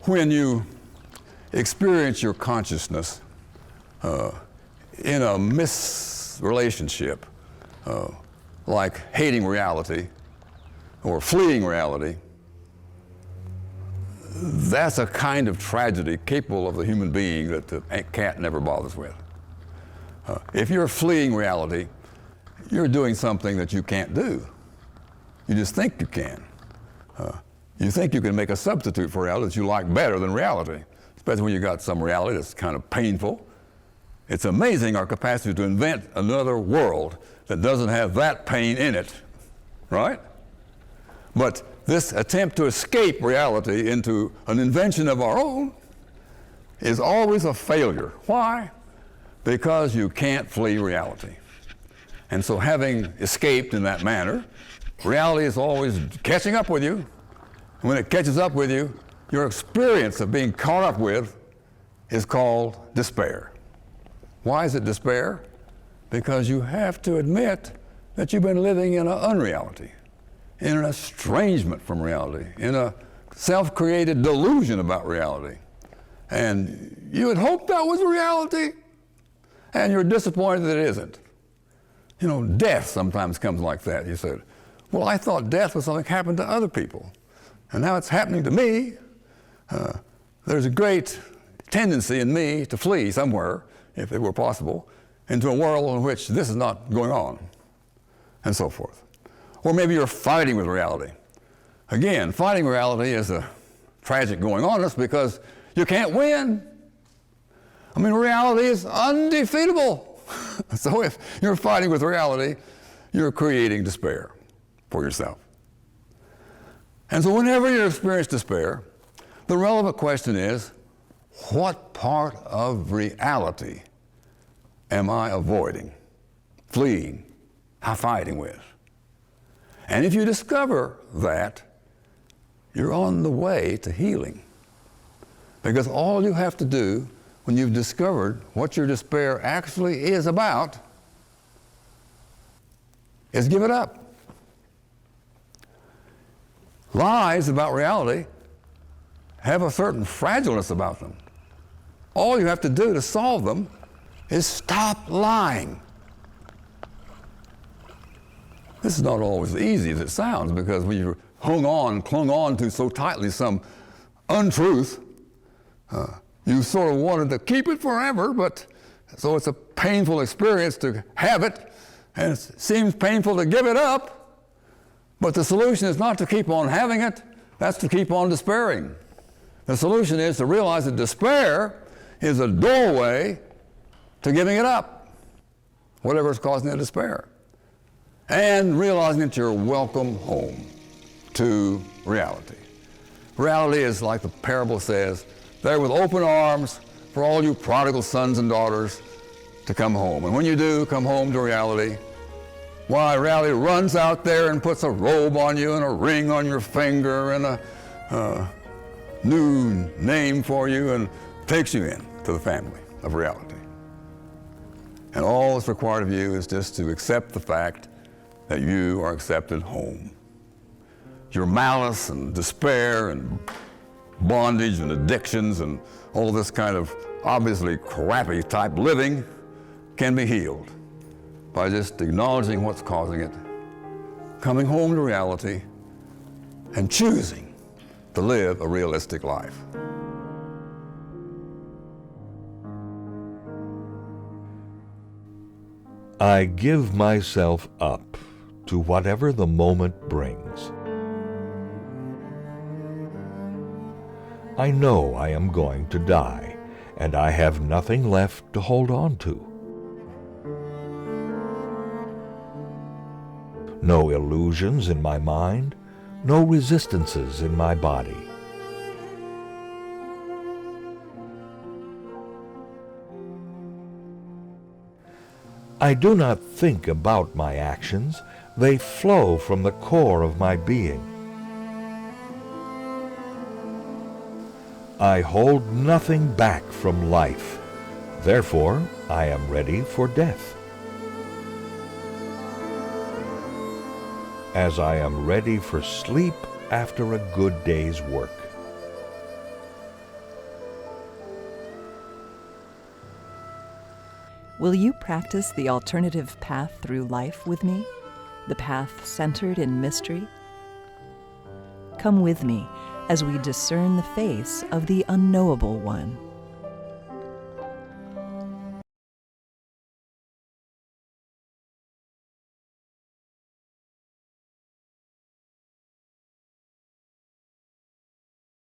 when you experience your consciousness in a misrelationship, like hating reality or fleeing reality, that's a kind of tragedy capable of the human being that the cat never bothers with. If you're fleeing reality, you're doing something that you can't do. You just think you can. You think you can make a substitute for reality that you like better than reality, especially when you got some reality that's kind of painful. It's amazing our capacity to invent another world that doesn't have that pain in it, right? But this attempt to escape reality into an invention of our own is always a failure. Why? Because you can't flee reality. And so having escaped in that manner, reality is always catching up with you. And when it catches up with you, your experience of being caught up with is called despair. Why is it despair? Because you have to admit that you've been living in an unreality, in an estrangement from reality, in a self-created delusion about reality. And you had hoped that was reality, and you're disappointed that it isn't. You know, death sometimes comes like that. You said, well, I thought death was something that happened to other people, and now it's happening to me. There's a great tendency in me to flee somewhere, if it were possible, into a world in which this is not going on, and so forth. Or maybe you're fighting with reality. Again, fighting reality is a tragic going on us because you can't win. I mean, reality is undefeatable. So if you're fighting with reality, you're creating despair for yourself. And so whenever you experience despair, the relevant question is, what part of reality am I avoiding, fleeing, fighting with? And if you discover that, you're on the way to healing. Because all you have to do when you've discovered what your despair actually is about is give it up. Lies about reality have a certain fragileness about them. All you have to do to solve them is stop lying. This is not always as easy as it sounds, because when you clung on to so tightly some untruth, you sort of wanted to keep it forever, but so it's a painful experience to have it, and it seems painful to give it up. But the solution is not to keep on having it, that's to keep on despairing. The solution is to realize that despair is a doorway to giving it up, whatever is causing the despair, and realizing that you're welcome home to reality. Reality is, like the parable says, there with open arms for all you prodigal sons and daughters to come home. And when you do come home to reality, why, reality runs out there and puts a robe on you and a ring on your finger and a new name for you and takes you in to the family of reality. And all that's required of you is just to accept the fact that you are accepted home. Your malice and despair and bondage and addictions and all this kind of obviously crappy type living can be healed by just acknowledging what's causing it, coming home to reality, and choosing to live a realistic life. I give myself up to whatever the moment brings. I know I am going to die, and I have nothing left to hold on to. No illusions in my mind, no resistances in my body. I do not think about my actions, they flow from the core of my being. I hold nothing back from life, therefore I am ready for death. As I am ready for sleep after a good day's work. Will you practice the alternative path through life with me? The path centered in mystery? Come with me as we discern the face of the unknowable one.